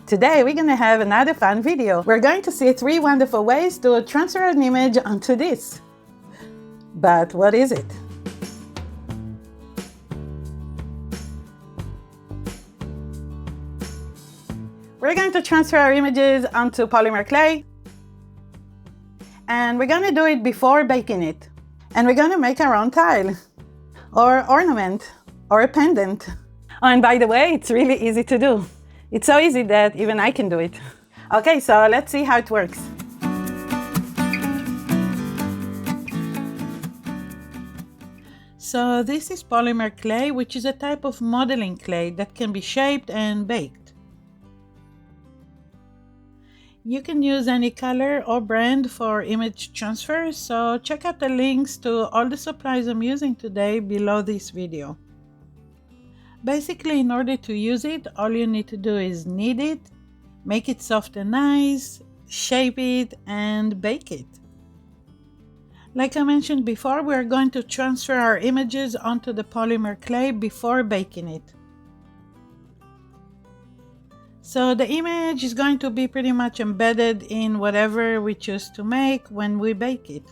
Today we're going to have another fun video. We're going to see 3 wonderful ways to transfer an image onto this. But what is it? We're going to transfer our images onto polymer clay. And we're going to do it before baking it. And we're going to make our own tile, or ornament, or a pendant. Oh, and by the way, it's really easy to do. It's so easy that even I can do it. Okay, so let's see how it works. So this is polymer clay, which is a type of modeling clay that can be shaped and baked. You can use any color or brand for image transfer, so check out the links to all the supplies I'm using today below this video. Basically, in order to use it, all you need to do is knead it, make it soft and nice, shape it, and bake it. Like I mentioned before, we're going to transfer our images onto the polymer clay before baking it. So the image is going to be pretty much embedded in whatever we choose to make when we bake it.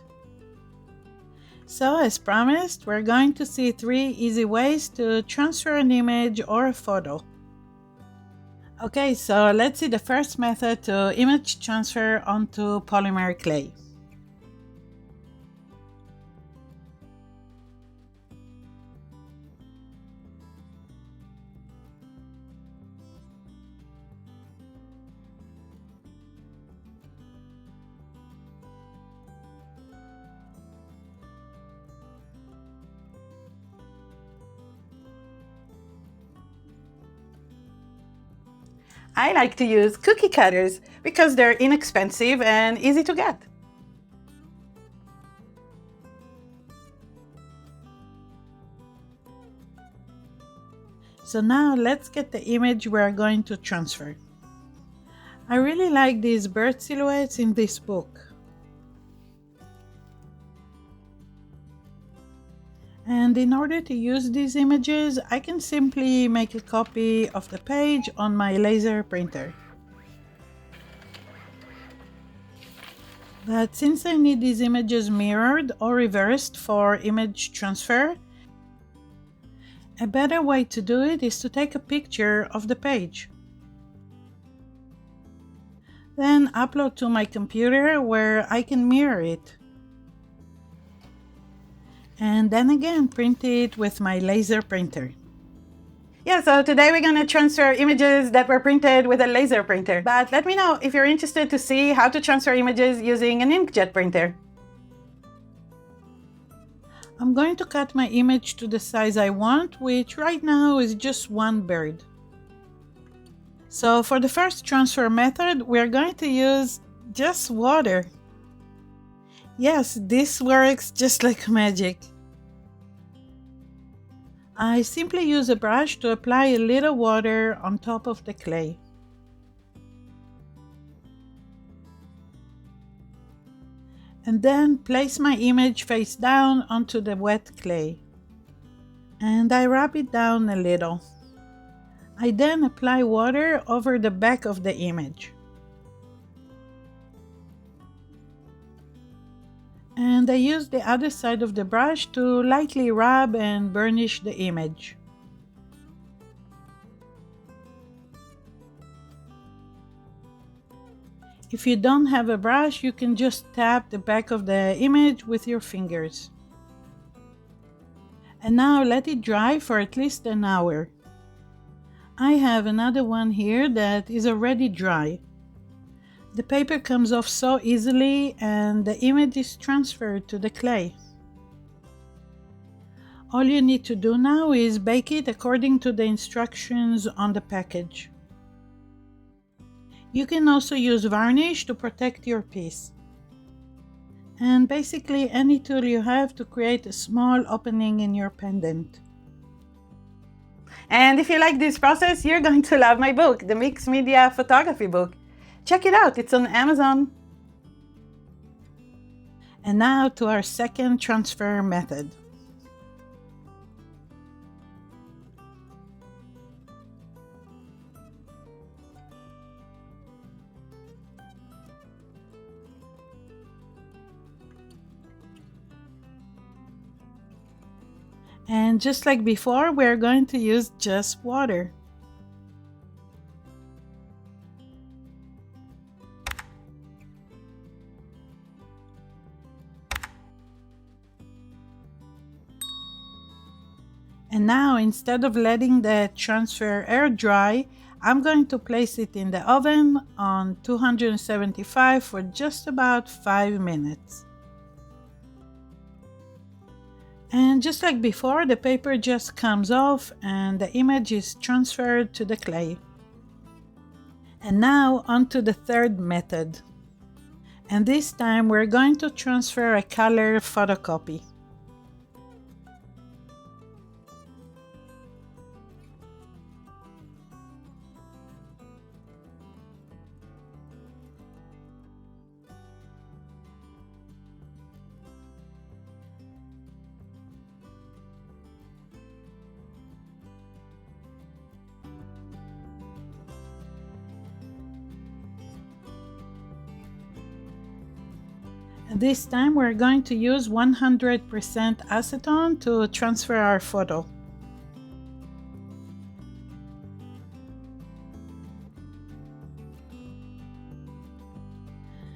So as promised, we're going to see 3 easy ways to transfer an image or a photo. Okay, so let's see the first method to image transfer onto polymer clay. I like to use cookie cutters because they're inexpensive and easy to get. So now let's get the image we're going to transfer. I really like these bird silhouettes in this book. And in order to use these images, I can simply make a copy of the page on my laser printer. But since I need these images mirrored or reversed for image transfer, a better way to do it is to take a picture of the page. Then upload to my computer where I can mirror it. And then again print it with my laser printer. Yeah, so today we're going to transfer images that were printed with a laser printer. But let me know if you're interested to see how to transfer images using an inkjet printer. I'm going to cut my image to the size I want, which right now is just one bird. So for the first transfer method, we're going to use just water. Yes, this works just like magic. I simply use a brush to apply a little water on top of the clay. And then place my image face down onto the wet clay. And I rub it down a little. I then apply water over the back of the image. And I use the other side of the brush to lightly rub and burnish the image. If you don't have a brush, you can just tap the back of the image with your fingers. And now let it dry for at least an hour. I have another one here that is already dry. The paper comes off so easily and the image is transferred to the clay. All you need to do now is bake it according to the instructions on the package. You can also use varnish to protect your piece. And basically any tool you have to create a small opening in your pendant. And if you like this process, you're going to love my book, the Mixed Media Photography book. Check it out, it's on Amazon. And now to our second transfer method. And just like before, we're going to use just water. And now, instead of letting the transfer air dry, I'm going to place it in the oven on 275 for just about 5 minutes. And just like before, the paper just comes off and the image is transferred to the clay. And now onto the third method. And this time we're going to transfer a color photocopy. This time we're going to use 100% acetone to transfer our photo.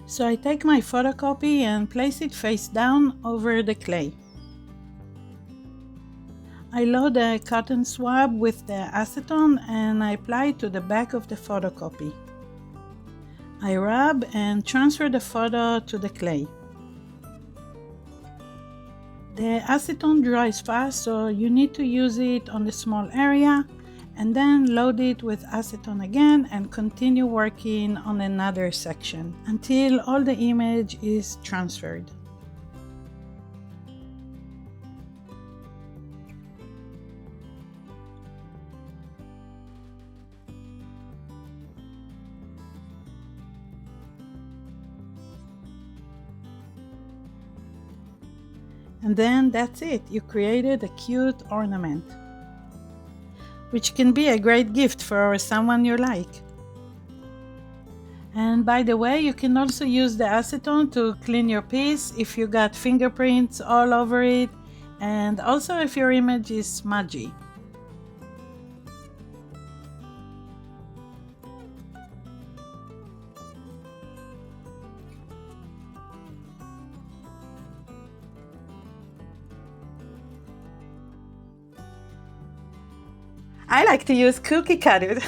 So I take my photocopy and place it face down over the clay. I load a cotton swab with the acetone and I apply it to the back of the photocopy. I rub and transfer the photo to the clay. The acetone dries fast, so you need to use it on the small area and then load it with acetone again and continue working on another section until all the image is transferred. And then that's it, you created a cute ornament, which can be a great gift for someone you like. And by the way, you can also use the acetone to clean your piece if you got fingerprints all over it, and also if your image is smudgy. I like to use cookie cutters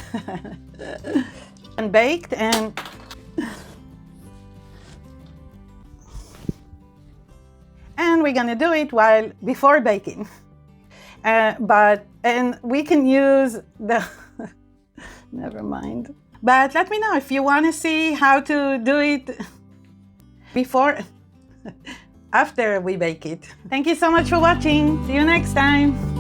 and baked and we're gonna do it before baking. And we can use the never mind. But let me know if you want to see how to do it before after we bake it. Thank you so much for watching. See you next time.